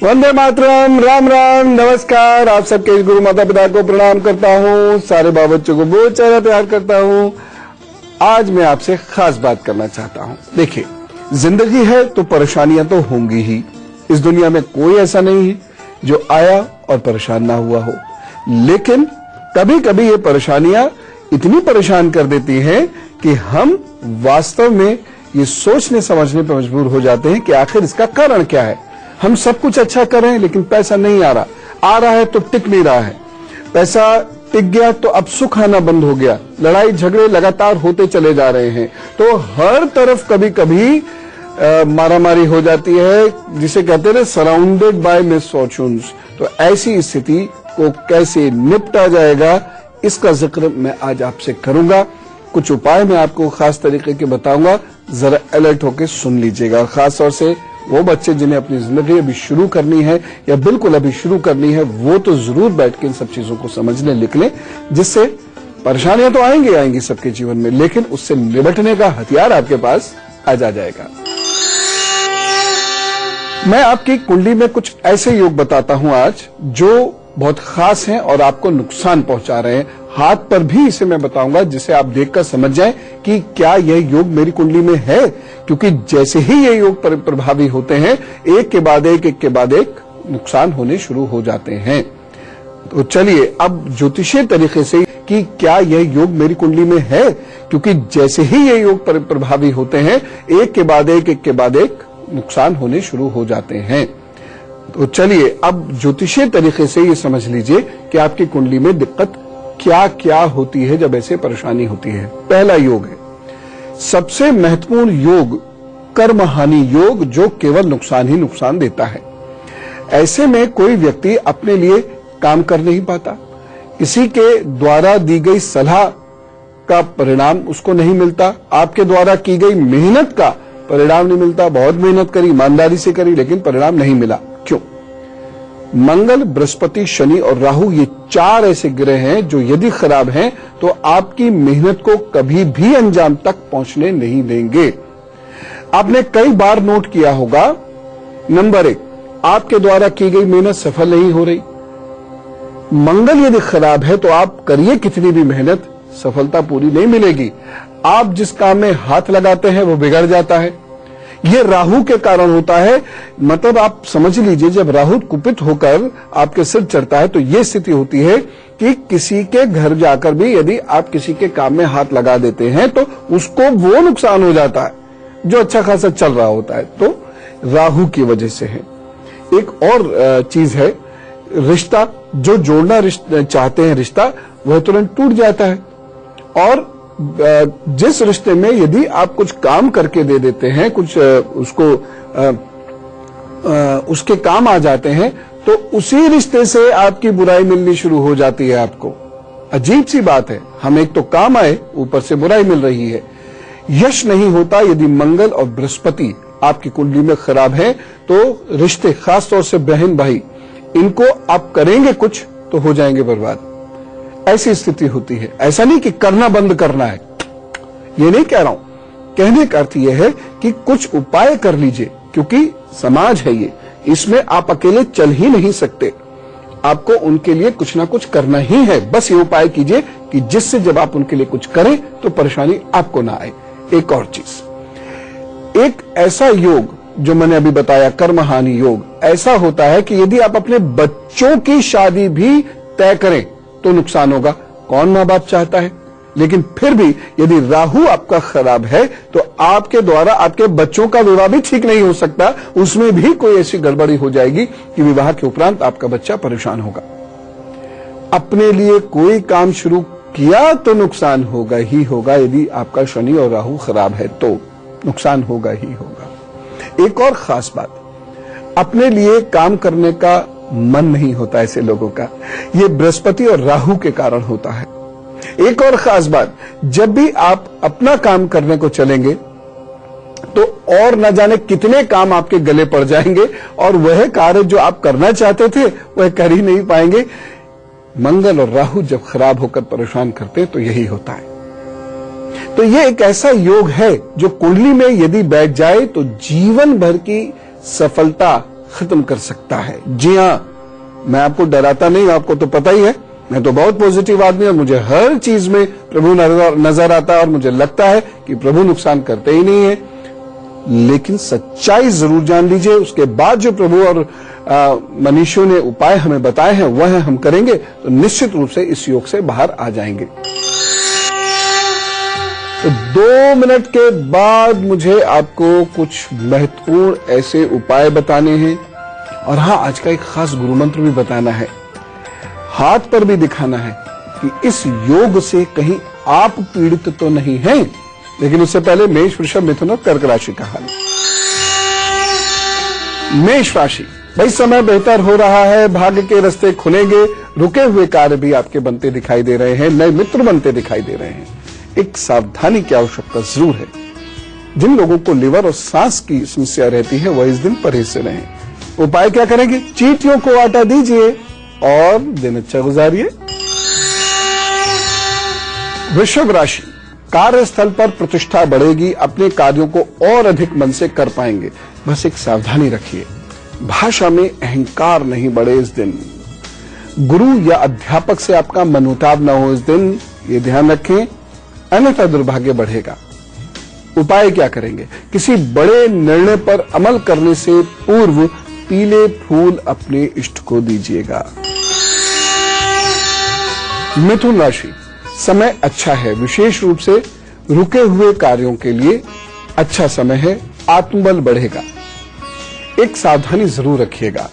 वंदे मातरम, राम राम, नमस्कार। आप सबके गुरु माता पिता को प्रणाम करता हूँ, सारे बाल बच्चों को बहुत सारा प्यार करता हूँ। आज मैं आपसे खास बात करना चाहता हूँ। देखिए, जिंदगी है तो परेशानियां तो होंगी ही। इस दुनिया में कोई ऐसा नहीं है जो आया और परेशान ना हुआ हो, लेकिन कभी कभी ये परेशानियां इतनी परेशान कर देती हैं कि हम वास्तव में ये सोचने समझने पर मजबूर हो जाते हैं कि आखिर इसका कारण क्या है। हम सब कुछ अच्छा कर रहे हैं लेकिन पैसा नहीं आ रहा है तो टिक नहीं रहा है। पैसा टिक गया तो अब सुख आना बंद हो गया। लड़ाई झगड़े लगातार होते चले जा रहे हैं। तो हर तरफ कभी कभी मारामारी हो जाती है, जिसे कहते हैं सराउंडेड बाय मिसफॉर्चून्स। तो ऐसी स्थिति को कैसे निपटा जाएगा, इसका जिक्र मैं आज आपसे करूंगा। कुछ उपाय मैं आपको खास तरीके के बताऊंगा, जरा अलर्ट होकर सुन लीजिएगा। खास तौर से वो बच्चे जिन्हें अपनी जिंदगी अभी शुरू करनी है या बिल्कुल अभी शुरू करनी है, वो तो जरूर बैठ के इन सब चीजों को समझ लें, लिख लें, जिससे परेशानियां तो आएंगी सबके जीवन में, लेकिन उससे निपटने का हथियार आपके पास आ जाएगा। मैं आपकी कुंडली में कुछ ऐसे योग बताता हूं आज जो बहुत खास हैं और आपको नुकसान पहुंचा रहे हैं। हाथ पर भी इसे मैं बताऊंगा, जिसे आप देखकर समझ जाएं कि क्या यह योग मेरी कुंडली में है, क्योंकि जैसे ही ये योग प्रभावी होते हैं, एक के बाद एक नुकसान होने शुरू हो जाते हैं। तो चलिए अब ज्योतिषीय तरीके से कि क्या यह योग मेरी कुंडली में है, क्योंकि जैसे ही ये योग प्रभावी होते हैं, एक के बाद एक नुकसान होने शुरू हो जाते हैं। तो चलिए अब ज्योतिषीय तरीके से ये समझ लीजिए कि आपकी कुंडली में दिक्कत क्या क्या होती है जब ऐसे परेशानी होती है। पहला योग है सबसे महत्वपूर्ण योग, कर्म हानि योग, जो केवल नुकसान ही नुकसान देता है। ऐसे में कोई व्यक्ति अपने लिए काम कर नहीं पाता, किसी के द्वारा दी गई सलाह का परिणाम उसको नहीं मिलता, आपके द्वारा की गई मेहनत का परिणाम नहीं मिलता। बहुत मेहनत करी, ईमानदारी से करी, लेकिन परिणाम नहीं मिला। क्यों? मंगल, बृहस्पति, शनि और राहु, ये चार ऐसे ग्रह हैं जो यदि खराब हैं तो आपकी मेहनत को कभी भी अंजाम तक पहुंचने नहीं देंगे। आपने कई बार नोट किया होगा, नंबर 1, आपके द्वारा की गई मेहनत सफल नहीं हो रही। मंगल यदि खराब है तो आप करिए कितनी भी मेहनत, सफलता पूरी नहीं मिलेगी। आप जिस काम में हाथ लगाते हैं वो बिगड़ जाता है। ये राहु के कारण होता है। मतलब आप समझ लीजिए, जब राहु कुपित होकर आपके सिर चढ़ता है तो ये स्थिति होती है कि किसी के घर जाकर भी यदि आप किसी के काम में हाथ लगा देते हैं तो उसको वो नुकसान हो जाता है जो अच्छा खासा चल रहा होता है। तो राहु की वजह से है। एक और चीज है, रिश्ता जो जोड़ना चाहते हैं रिश्ता, वह तुरंत टूट जाता है। और जिस रिश्ते में यदि आप कुछ काम करके दे देते हैं, कुछ उसको उसके काम आ जाते हैं, तो उसी रिश्ते से आपकी बुराई मिलनी शुरू हो जाती है आपको। अजीब सी बात है, हम एक तो काम आए, ऊपर से बुराई मिल रही है। यश नहीं होता यदि मंगल और बृहस्पति आपकी कुंडली में खराब है, तो रिश्ते, खासतौर से बहन भाई, इनको आप करेंगे कुछ तो हो जाएंगे बर्बाद। ऐसी स्थिति होती है। ऐसा नहीं कि करना बंद करना है, ये नहीं कह रहा हूं। कहने का अर्थ यह है कि कुछ उपाय कर लीजिए, क्योंकि समाज है ये, इसमें आप अकेले चल ही नहीं सकते। आपको उनके लिए कुछ ना कुछ करना ही है। बस ये उपाय कीजिए कि जिससे जब आप उनके लिए कुछ करें तो परेशानी आपको ना आए। एक और चीज, एक ऐसा योग जो मैंने अभी बताया, कर्म हानि योग, ऐसा होता है कि यदि आप अपने बच्चों की शादी भी तय करें तो नुकसान होगा। कौन मां बाप चाहता है? लेकिन फिर भी यदि राहु आपका खराब है तो आपके द्वारा आपके बच्चों का विवाह भी ठीक नहीं हो सकता। उसमें भी कोई ऐसी गड़बड़ी हो जाएगी कि विवाह के उपरांत आपका बच्चा परेशान होगा। अपने लिए कोई काम शुरू किया तो नुकसान होगा ही होगा। यदि आपका शनि और राहु खराब है तो नुकसान होगा ही होगा। एक और खास बात, अपने लिए काम करने का मन नहीं होता ऐसे लोगों का, ये बृहस्पति और राहु के कारण होता है। एक और खास बात, जब भी आप अपना काम करने को चलेंगे तो और न जाने कितने काम आपके गले पड़ जाएंगे और वह कार्य जो आप करना चाहते थे वह कर ही नहीं पाएंगे। मंगल और राहु जब खराब होकर परेशान करते हैं तो यही होता है। तो ये एक ऐसा योग है जो कुंडली में यदि बैठ जाए तो जीवन भर की सफलता खत्म कर सकता है। जी हां, मैं आपको डराता नहीं, आपको तो पता ही है, मैं तो बहुत पॉजिटिव आदमी और मुझे हर चीज में प्रभु नजर आता है और मुझे लगता है कि प्रभु नुकसान करते ही नहीं है। लेकिन सच्चाई जरूर जान लीजिए, उसके बाद जो प्रभु और मनीषियों ने उपाय हमें बताए हैं वह हम करेंगे तो निश्चित रूप से इस योग से बाहर आ जाएंगे। तो 2 मिनट के बाद मुझे आपको कुछ महत्वपूर्ण ऐसे उपाय बताने हैं और हाँ, आज का एक खास गुरु मंत्र भी बताना है, हाथ पर भी दिखाना है कि इस योग से कहीं आप पीड़ित तो नहीं हैं। लेकिन उससे पहले मेष, वृषभ, मिथुन और कर्क राशि का हाल। मेष राशि, भाई समय बेहतर हो रहा है, भाग्य के रास्ते खुलेंगे, रुके हुए कार्य भी आपके बनते दिखाई दे रहे हैं, नए मित्र बनते दिखाई दे रहे हैं। एक सावधानी की आवश्यकता जरूर है। जिन लोगों को लिवर और सांस की समस्या रहती है वह इस दिन परहेज से रहें। उपाय क्या करेंगे? चींटियों को आटा दीजिए और दिन अच्छा गुजारिए। वृषभ राशि, कार्यस्थल पर प्रतिष्ठा बढ़ेगी, अपने कार्यों को और अधिक मन से कर पाएंगे। बस एक सावधानी रखिए, भाषा में अहंकार नहीं बढ़े इस दिन। गुरु या अध्यापक से आपका मनमुटाव न हो इस दिन, ये ध्यान रखें, अन्यथा दुर्भाग्य बढ़ेगा। उपाय क्या करेंगे? किसी बड़े निर्णय पर अमल करने से पूर्व पीले फूल अपने इष्ट को दीजिएगा। मिथुन राशि, समय अच्छा है, विशेष रूप से रुके हुए कार्यों के लिए अच्छा समय है, आत्मबल बढ़ेगा। एक सावधानी जरूर रखिएगा,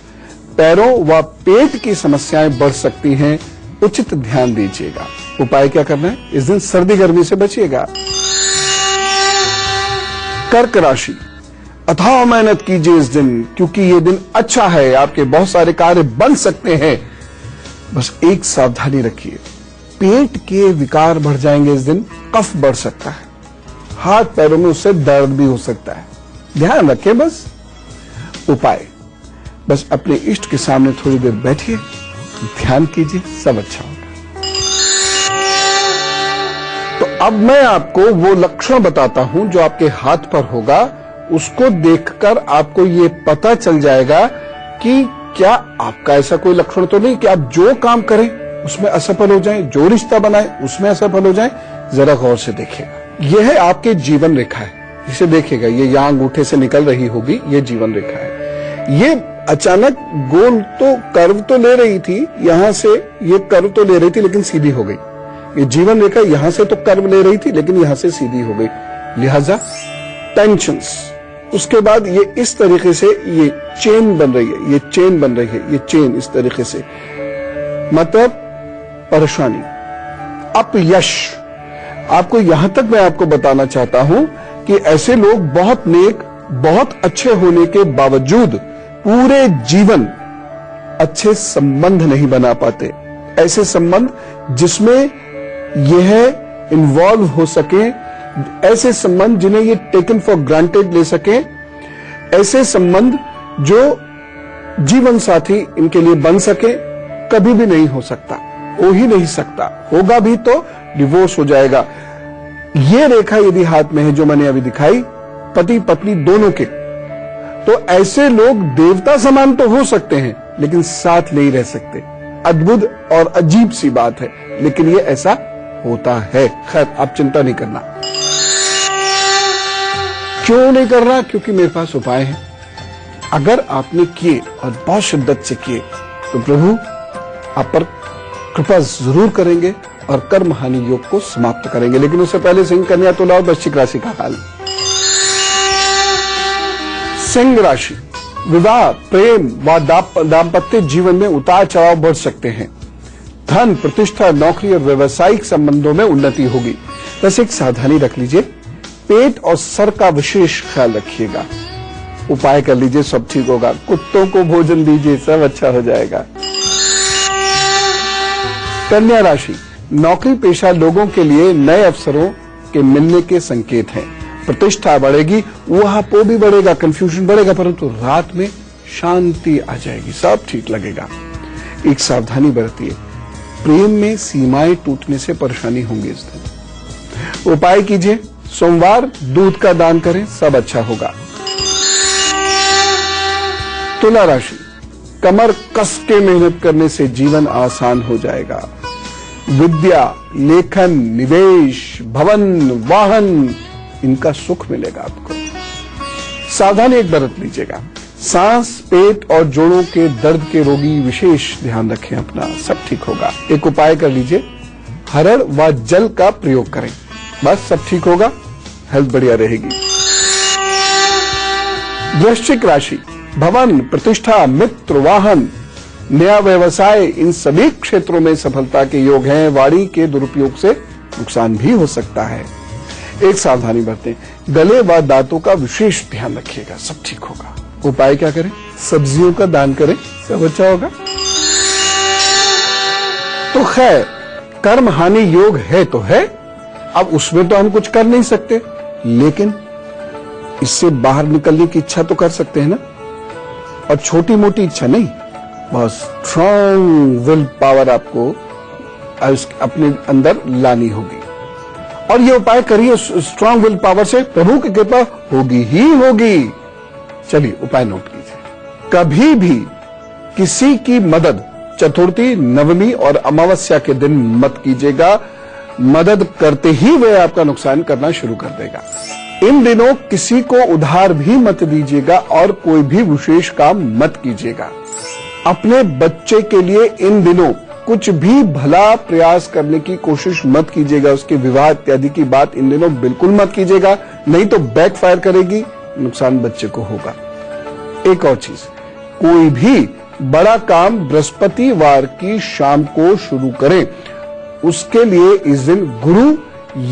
पैरों व पेट की समस्याएं बढ़ सकती हैं, उचित ध्यान दीजिएगा। उपाय क्या करना है? इस दिन सर्दी गर्मी से बचिएगा। कर्क राशि, अथाह मेहनत कीजिए इस दिन, क्योंकि ये दिन अच्छा है, आपके बहुत सारे कार्य बन सकते हैं। बस एक सावधानी रखिए, पेट के विकार बढ़ जाएंगे इस दिन, कफ बढ़ सकता है, हाथ पैरों में उससे दर्द भी हो सकता है, ध्यान रखें। बस उपाय, बस अपने इष्ट के सामने थोड़ी देर बैठिए, ध्यान कीजिए, सब अच्छा होगा। तो अब मैं आपको वो लक्षण बताता हूं जो आपके हाथ पर होगा, उसको देखकर आपको ये पता चल जाएगा कि क्या आपका ऐसा कोई लक्षण तो नहीं कि आप जो काम करें उसमें असफल हो जाएं, जो रिश्ता बनाए उसमें असफल हो जाएं। जरा गौर से देखिएगा, यह है आपके जीवन रेखा है, इसे देखिएगा, ये यहाँ अंगूठे से निकल रही होगी, ये जीवन रेखा है। ये अचानक गोल तो कर्व तो ले रही थी, यहां से ये कर्व तो ले रही थी लेकिन सीधी हो गई। ये जीवन रेखा यहां से तो कर्व ले रही थी लेकिन यहां से सीधी हो गई, लिहाजा टेंशंस। उसके बाद ये इस तरीके से ये चेन बन रही है, ये चेन बन रही है, ये चेन इस तरीके से, मतलब परेशानी, अपयश। आपको यहां तक मैं आपको बताना चाहता हूं कि ऐसे लोग बहुत नेक, बहुत अच्छे होने के बावजूद पूरे जीवन अच्छे संबंध नहीं बना पाते। ऐसे संबंध जिसमें यह इन्वॉल्व हो सके, ऐसे संबंध जिन्हें ये टेकन फॉर ग्रांटेड ले सके, ऐसे संबंध जो जीवन साथी इनके लिए बन सके, कभी भी नहीं हो सकता, हो ही नहीं सकता। होगा भी तो डिवोर्स हो जाएगा। ये रेखा यदि हाथ में है जो मैंने अभी दिखाई, पति पत्नी दोनों के, तो ऐसे लोग देवता समान तो हो सकते हैं लेकिन साथ नहीं रह सकते। अद्भुत और अजीब सी बात है, लेकिन ये ऐसा होता है। खैर, आप चिंता नहीं करना। क्यों नहीं करना? क्योंकि मेरे पास उपाय है। अगर आपने किए और बहुत शिद्दत से किए तो प्रभु आप पर कृपा जरूर करेंगे और कर्म हानि योग को समाप्त करेंगे। लेकिन उससे पहले सिंह, कन्या, तुला और वृश्चिक राशि का हाल। सिंह राशि, विवाह, प्रेम व दाम्पत्य जीवन में उतार चढ़ाव बढ़ सकते हैं। धन, प्रतिष्ठा, नौकरी और व्यावसायिक संबंधों में उन्नति होगी। बस एक सावधानी रख लीजिए, पेट और सर का विशेष ख्याल रखिएगा। उपाय कर लीजिए, सब ठीक होगा। कुत्तों को भोजन दीजिए, सब अच्छा हो जाएगा। कन्या राशि, नौकरी पेशा लोगों के लिए नए अवसरों के मिलने के संकेत हैं। प्रतिष्ठा बढ़ेगी, ऊहापोह भी बढ़ेगा, कंफ्यूजन बढ़ेगा, परंतु रात में शांति आ जाएगी, सब ठीक लगेगा। एक सावधानी बरतिए, प्रेम में सीमाएं टूटने से परेशानी होंगी इस दिन। उपाय कीजिए, सोमवार दूध का दान करें, सब अच्छा होगा। तुला राशि, कमर कस के मेहनत करने से जीवन आसान हो जाएगा। विद्या, लेखन, निवेश, भवन, वाहन, इनका सुख मिलेगा आपको। सावधानी एक बरत लीजिएगा। सांस, पेट और जोड़ों के दर्द के रोगी विशेष ध्यान रखें अपना, सब ठीक होगा। एक उपाय कर लीजिए, हरड़ व जल का प्रयोग करें, बस सब ठीक होगा, हेल्थ बढ़िया रहेगी। वृश्चिक राशि, भवन, प्रतिष्ठा, मित्र, वाहन, नया व्यवसाय, इन सभी क्षेत्रों में सफलता के योग हैं। वाणी के दुरुपयोग से नुकसान भी हो सकता है। एक सावधानी बरतें, गले व दांतों का विशेष ध्यान रखिएगा, सब ठीक होगा। उपाय क्या करें? सब्जियों का दान करें, सब अच्छा होगा। तो खैर, कर्म हानि योग है तो है, अब उसमें तो हम कुछ कर नहीं सकते, लेकिन इससे बाहर निकलने की इच्छा तो कर सकते हैं ना। और छोटी मोटी इच्छा नहीं, बहुत स्ट्रांग विल पावर आपको अपने अंदर लानी होगी। और ये उपाय करिए स्ट्रांग विल पावर से, प्रभु की कृपा होगी ही होगी। चलिए उपाय नोट कीजिए। कभी भी किसी की मदद चतुर्थी, नवमी और अमावस्या के दिन मत कीजिएगा। मदद करते ही वह आपका नुकसान करना शुरू कर देगा। इन दिनों किसी को उधार भी मत दीजिएगा और कोई भी विशेष काम मत कीजिएगा। अपने बच्चे के लिए इन दिनों कुछ भी भला प्रयास करने की कोशिश मत कीजिएगा। उसके विवाह इत्यादि की बात इन दिनों बिल्कुल मत कीजिएगा, नहीं तो बैकफायर करेगी, नुकसान बच्चे को होगा। एक और चीज, कोई भी बड़ा काम बृहस्पतिवार की शाम को शुरू करें। उसके लिए इस दिन गुरु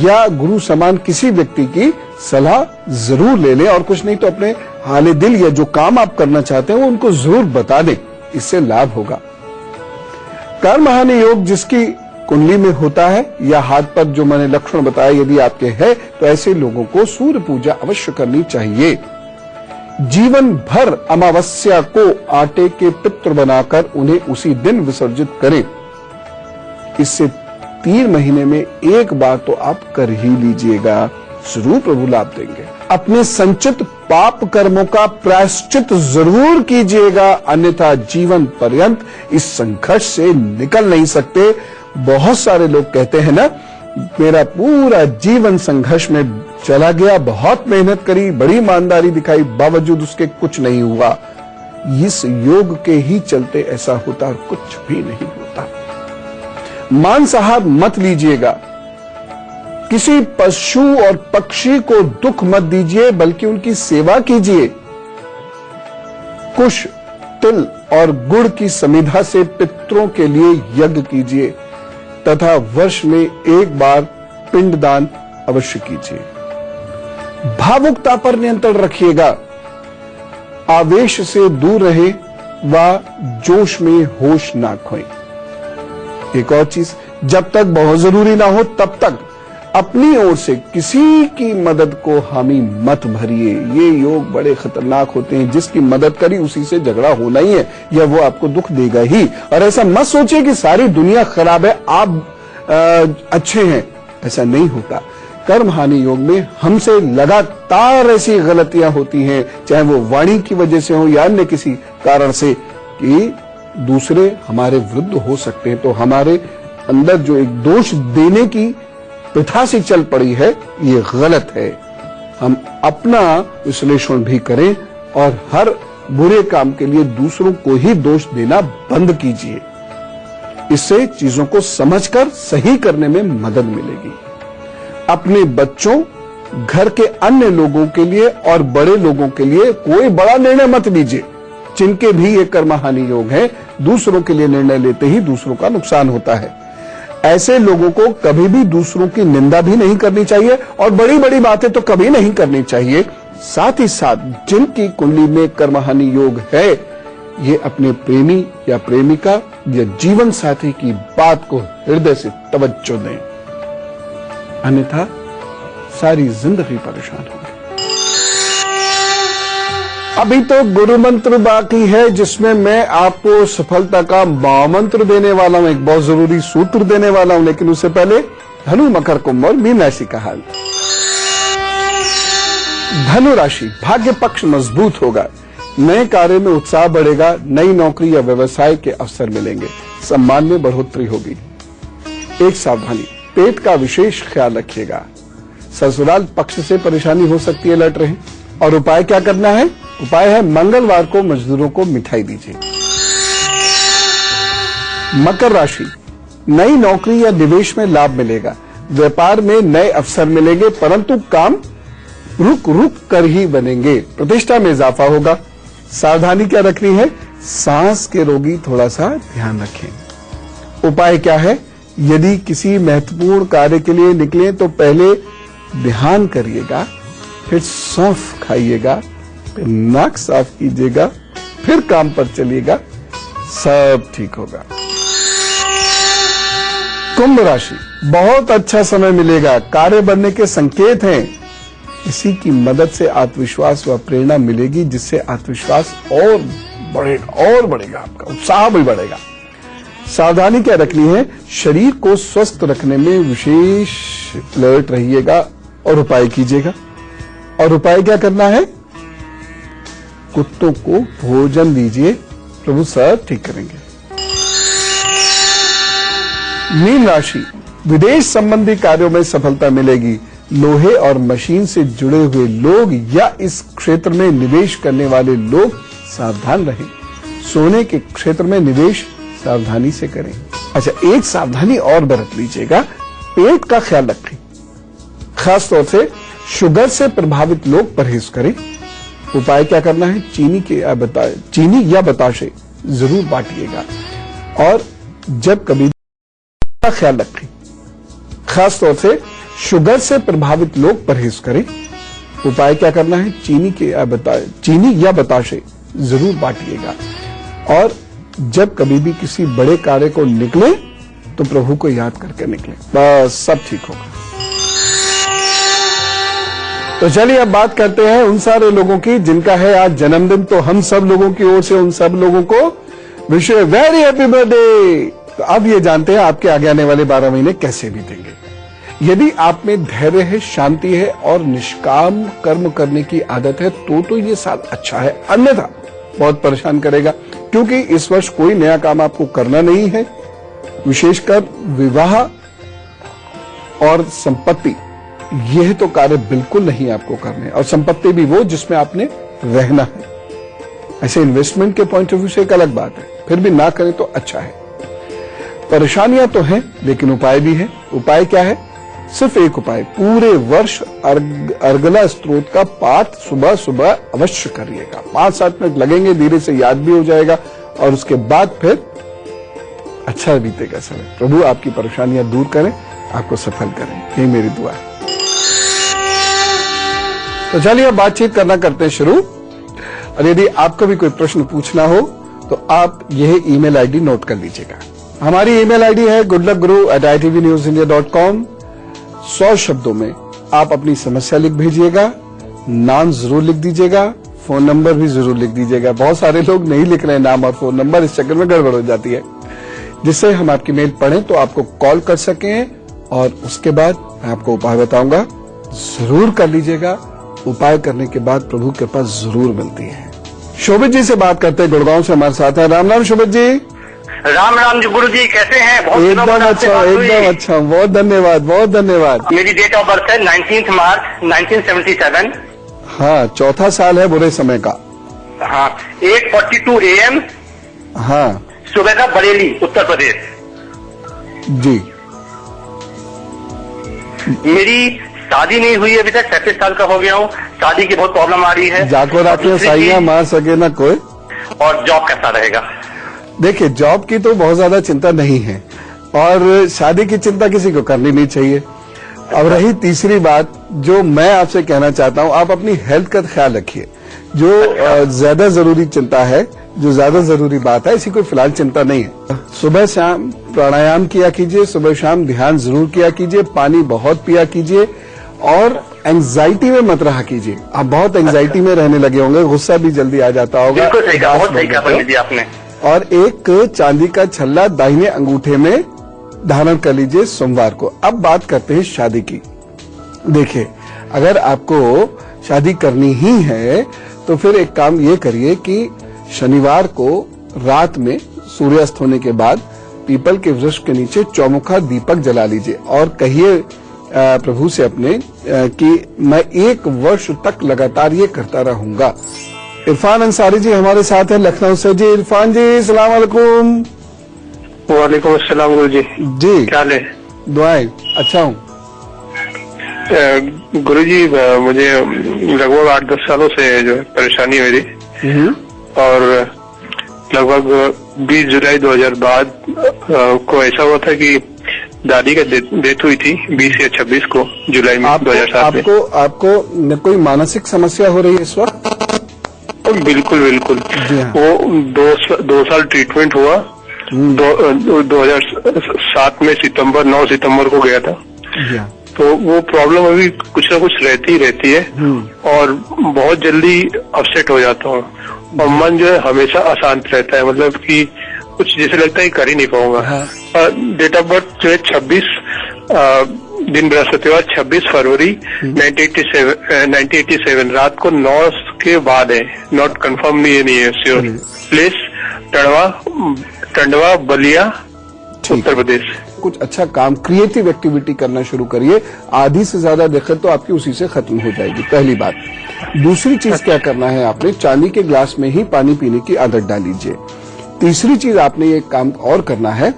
या गुरु समान किसी व्यक्ति की सलाह जरूर ले लें, और कुछ नहीं तो अपने हाले दिल या जो काम आप करना चाहते हैं वो उनको जरूर बता दें, इससे लाभ होगा। कर्म हानि योग जिसकी कुंडली में होता है या हाथ पर जो मैंने लक्षण बताया यदि आपके हैं, तो ऐसे लोगों को सूर्य पूजा अवश्य करनी चाहिए। जीवन भर अमावस्या को आटे के पित्र बनाकर उन्हें उसी दिन विसर्जित करें। इससे 3 महीने में एक बार तो आप कर ही लीजिएगा, जरूर प्रभु लाभ देंगे। अपने संचित पाप कर्मों का प्रायश्चित जरूर कीजिएगा, अन्यथा जीवन पर्यंत इस संघर्ष से निकल नहीं सकते। बहुत सारे लोग कहते हैं ना, मेरा पूरा जीवन संघर्ष में चला गया, बहुत मेहनत करी, बड़ी ईमानदारी दिखाई, बावजूद उसके कुछ नहीं हुआ। इस योग के ही चलते ऐसा होता और कुछ भी नहीं होता। मांसाहार मत लीजिएगा। किसी पशु और पक्षी को दुख मत दीजिए, बल्कि उनकी सेवा कीजिए। कुश, तिल और गुड़ की समिधा से पितरों के लिए यज्ञ कीजिए तथा वर्ष में एक बार पिंडदान अवश्य कीजिए। भावुकता पर नियंत्रण रखिएगा। आवेश से दूर रहे व जोश में होश ना खोएं। एक और चीज, जब तक बहुत जरूरी ना हो तब तक अपनी ओर से किसी की मदद को हामी मत भरिए। ये योग बड़े खतरनाक होते हैं। जिसकी मदद करी उसी से झगड़ा होना ही है, या वो आपको दुख देगा ही। और ऐसा मत सोचिए कि सारी दुनिया खराब है, आप अच्छे हैं, ऐसा नहीं होता। कर्म हानि योग में हमसे लगातार ऐसी गलतियां होती हैं, चाहे वो वाणी की वजह से हो या अन्य किसी कारण से, कि दूसरे हमारे विरुद्ध हो सकते हैं। तो हमारे अंदर जो एक दोष देने की प्रथा सी चल पड़ी है, ये गलत है। हम अपना विश्लेषण भी करें और हर बुरे काम के लिए दूसरों को ही दोष देना बंद कीजिए। इससे चीजों को समझकर सही करने में मदद मिलेगी। अपने बच्चों, घर के अन्य लोगों के लिए और बड़े लोगों के लिए कोई बड़ा निर्णय मत लीजिए। जिनके भी ये कर्म हानि योग है, दूसरों के लिए निर्णय लेते ही दूसरों का नुकसान होता है। ऐसे लोगों को कभी भी दूसरों की निंदा भी नहीं करनी चाहिए और बड़ी बड़ी बातें तो कभी नहीं करनी चाहिए। साथ ही साथ जिनकी कुंडली में कर्म हानि योग है, ये अपने प्रेमी या प्रेमिका या जीवन साथी की बात को हृदय से तवज्जो दें, अन्यथा सारी जिंदगी परेशान होगी। अभी तो गुरु मंत्र बाकी है, जिसमें मैं आपको सफलता का महामंत्र देने वाला हूं, एक बहुत जरूरी सूत्र देने वाला हूं। लेकिन उससे पहले धनु, मकर, कुंभ और मीन राशि का हाल। धनु राशि, भाग्य पक्ष मजबूत होगा, नए कार्य में उत्साह बढ़ेगा, नई नौकरी या व्यवसाय के अवसर मिलेंगे, सम्मान में बढ़ोतरी होगी। एक सावधानी, पेट का विशेष ख्याल रखिएगा, ससुराल पक्ष से परेशानी हो सकती है, अलर्ट रहें। और उपाय क्या करना है? उपाय है मंगलवार को मजदूरों को मिठाई दीजिए। मकर राशि, नई नौकरी या निवेश में लाभ मिलेगा, व्यापार में नए अवसर मिलेंगे, परंतु काम रुक रुक कर ही बनेंगे, प्रतिष्ठा में इजाफा होगा। सावधानी क्या रखनी है? सांस के रोगी थोड़ा सा ध्यान रखें। उपाय क्या है? यदि किसी महत्वपूर्ण कार्य के लिए निकले तो पहले ध्यान करिएगा, फिर सौंफ खाइएगा, फिर नाक साफ कीजिएगा, फिर काम पर चलिएगा, सब ठीक होगा। कुंभ राशि, बहुत अच्छा समय मिलेगा, कार्य बनने के संकेत हैं, किसी की मदद से आत्मविश्वास व प्रेरणा मिलेगी, जिससे आत्मविश्वास और बढ़ेगा, आपका उत्साह भी बढ़ेगा। सावधानी क्या रखनी है? शरीर को स्वस्थ रखने में विशेष अलर्ट रहिएगा और उपाय कीजिएगा। और उपाय क्या करना है? कुत्तों को भोजन दीजिए, प्रभु सब ठीक करेंगे। मीन राशि, विदेश संबंधी कार्यों में सफलता मिलेगी, लोहे और मशीन से जुड़े हुए लोग या इस क्षेत्र में निवेश करने वाले लोग सावधान रहें। सोने के क्षेत्र में निवेश सावधानी से करें। अच्छा, एक सावधानी और बरत लीजिएगा, पेट का ख्याल रखें, खासतौर से शुगर से प्रभावित लोग परहेज करें। उपाय क्या करना है? चीनी या बताशे जरूर बांटिएगा। और जब कभी का ख्याल रखें, खासतौर से शुगर से प्रभावित लोग परहेज करें। उपाय क्या करना है? चीनी या बताशे जरूर बांटिएगा। और जब कभी भी किसी बड़े कार्य को निकले तो प्रभु को याद करके निकले, बस सब ठीक होगा। तो चलिए अब बात करते हैं उन सारे लोगों की जिनका है आज जन्मदिन। तो हम सब लोगों की ओर से उन सब लोगों को wish you very happy birthday. तो अब ये जानते हैं आपके आगे आने वाले 12 महीने कैसे बीतेंगे। यदि आप में धैर्य है, शांति है और निष्काम कर्म करने की आदत है तो ये साल अच्छा है, अन्यथा बहुत परेशान करेगा, क्योंकि इस वर्ष कोई नया काम आपको करना नहीं है। विशेषकर विवाह और संपत्ति, यह तो कार्य बिल्कुल नहीं आपको करने, और संपत्ति भी वो जिसमें आपने रहना है। ऐसे इन्वेस्टमेंट के पॉइंट ऑफ व्यू से एक अलग बात है, फिर भी ना करें तो अच्छा है। परेशानियां तो हैं लेकिन उपाय भी है। उपाय क्या है? सिर्फ एक उपाय, पूरे वर्ष अर्गला स्तोत्र का पाठ सुबह सुबह अवश्य करिएगा। 5-7 मिनट लगेंगे, धीरे से याद भी हो जाएगा और उसके बाद फिर अच्छा बीतेगा समय। प्रभु आपकी परेशानियां दूर करें, आपको सफल करें, यही मेरी दुआ है। तो चलिए अब बातचीत करना करते हैं शुरू। और यदि आपको भी कोई प्रश्न पूछना हो तो आप यह ईमेल आईडी नोट कर लीजिएगा। हमारी ईमेल आईडी है goodluckguru@itvnewsindia.com। 100 शब्दों में आप अपनी समस्या लिख भेजिएगा, नाम जरूर लिख दीजिएगा, फोन नंबर भी जरूर लिख दीजिएगा। बहुत सारे लोग नहीं लिख रहे हैं नाम और फोन नंबर, इस चक्कर में गड़बड़ हो जाती है, जिससे हम आपकी मेल पढ़ें तो आपको कॉल कर सकें। और उसके बाद मैं आपको उपाय बताऊंगा, जरूर कर लीजिएगा। उपाय करने के बाद प्रभु के पास जरूर मिलती है। शोभित जी से बात करते हैं, गुड़गांव से हमारे साथ है। राम राम शोभित जी। राम राम जी, गुरु जी कैसे हैं? बहुत एकदम अच्छा, एकदम अच्छा, बहुत धन्यवाद, बहुत धन्यवाद। मेरी डेट ऑफ बर्थ है 19 मार्च 1977। हाँ, चौथा साल है बुरे समय का। हाँ, 8:42 AM। हाँ, सुबह का, बरेली उत्तर प्रदेश। जी। मेरी शादी नहीं हुई अभी तक, 37 साल का हो गया हूँ। शादी की बहुत प्रॉब्लम आ रही है। जाको राखियों साइयां मार सके ना कोई। और जॉब कैसा रहेगा? देखिए, जॉब की तो बहुत ज्यादा चिंता नहीं है और शादी की चिंता किसी को करनी नहीं चाहिए। अब रही तीसरी बात, जो मैं आपसे कहना चाहता हूं, आप अपनी हेल्थ का ख्याल रखिए। जो ज्यादा जरूरी चिंता है, जो ज्यादा जरूरी बात है, इसी कोई फिलहाल चिंता नहीं है। सुबह शाम प्राणायाम किया कीजिए, सुबह शाम ध्यान जरूर किया कीजिए, पानी बहुत पिया कीजिए और एंजाइटी में मत रहा कीजिए। आप बहुत एंजाइटी में रहने लगे होंगे, गुस्सा भी जल्दी आ जाता होगा। बिल्कुल सही कहा, बहुत सही कहा पंडित जी आपने। और एक चांदी का छल्ला दाहिने अंगूठे में धारण कर लीजिए सोमवार को। अब बात करते हैं शादी की। देखिए, अगर आपको शादी करनी ही है तो फिर एक काम ये करिए कि शनिवार को रात में सूर्यास्त होने के बाद पीपल के वृक्ष के नीचे चौमुखा दीपक जला लीजिए और कहिए प्रभु से अपने कि मैं 1 वर्ष तक लगातार ये करता रहूंगा। इरफान अंसारी जी हमारे साथ हैं लखनऊ से। जी इरफान जी, सलाम अलैकुम। वालेकुम अस्सलाम गुरु जी। जी क्या हाल है? दुआएं। अच्छा हूँ गुरु जी, मुझे लगभग 8-10 सालों से जो है परेशानी हुई थी और लगभग 20 जुलाई 2000 बाद को ऐसा हुआ था कि दादी का डेथ हुई थी 20 या 26 को जुलाई में 2007 में। आपको कोई मानसिक समस्या हो रही है इस वक्त? बिल्कुल बिल्कुल। हाँ। वो 2 साल ट्रीटमेंट हुआ। 2007 में 9 सितंबर को गया था। हाँ। तो वो प्रॉब्लम अभी कुछ ना कुछ रहती ही रहती है और बहुत जल्दी अपसेट हो जाता हूँ और मन जो है हमेशा अशांत रहता है, मतलब कि कुछ जैसे लगता है कर ही नहीं पाऊंगा। हाँ। डेट ऑफ बर्थ जो है 26 दिन बृहस्पतिवार 26 फरवरी 1987 रात को 9 के बाद है। नॉट कंफर्म नहीं है श्योर। प्लेस टंडवा बलिया उत्तर प्रदेश। कुछ अच्छा काम, क्रिएटिव एक्टिविटी करना शुरू करिए। आधी से ज्यादा दिक्कत तो आपकी उसी से खत्म हो जाएगी, पहली बात। दूसरी चीज क्या करना है, आपने चांदी के ग्लास में ही पानी पीने की आदत डाल लीजिए। तीसरी चीज आपने एक काम और करना है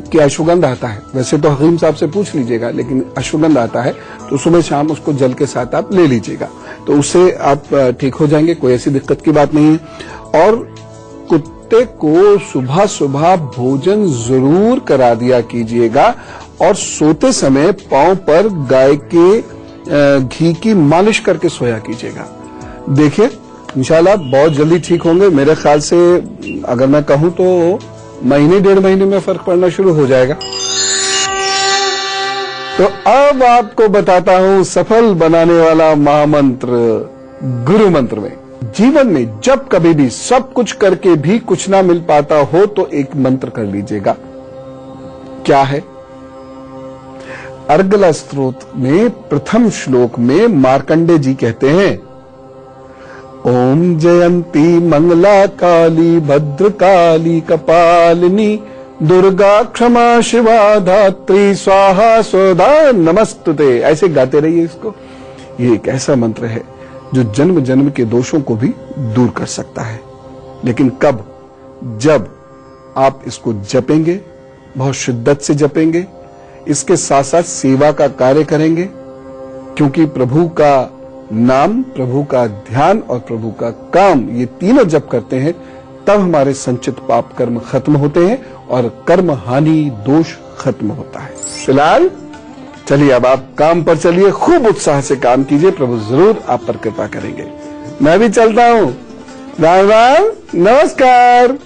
कि अश्वगंध आता है, वैसे तो हकीम साहब से पूछ लीजिएगा, लेकिन अश्वगंध आता है तो सुबह शाम उसको जल के साथ आप ले लीजिएगा, तो उससे आप ठीक हो जाएंगे। कोई ऐसी दिक्कत की बात नहीं है। और कुत्ते को सुबह सुबह भोजन जरूर करा दिया कीजिएगा और सोते समय पांव पर गाय के घी की मालिश करके सोया कीजिएगा। देखिए इंशाल्लाह बहुत जल्दी ठीक होंगे। मेरे ख्याल से अगर मैं कहूं तो महीने 1.5 महीने में फर्क पड़ना शुरू हो जाएगा। तो अब आपको बताता हूं सफल बनाने वाला महामंत्र गुरु मंत्र में। जीवन में जब कभी भी सब कुछ करके भी कुछ ना मिल पाता हो तो एक मंत्र कर लीजिएगा। क्या है? अर्गला स्तोत्र में प्रथम श्लोक में मार्कंडे जी कहते हैं, ओम जयंती मंगला काली भद्रकाली कपालिनी दुर्गा क्षमा शिवा धात्री स्वाहा स्वधा नमस्तुते। ऐसे गाते रहिए इसको। ये एक ऐसा मंत्र है जो जन्म जन्म के दोषों को भी दूर कर सकता है। लेकिन कब? जब आप इसको जपेंगे, बहुत शिद्दत से जपेंगे, इसके साथ साथ सेवा का कार्य करेंगे, क्योंकि प्रभु का नाम, प्रभु का ध्यान और प्रभु का काम, ये तीनों जब करते हैं तब हमारे संचित पाप कर्म खत्म होते हैं और कर्म हानि दोष खत्म होता है। फिलहाल चलिए अब आप काम पर चलिए, खूब उत्साह से काम कीजिए, प्रभु जरूर आप पर कृपा करेंगे। मैं भी चलता हूं। राम राम, नमस्कार।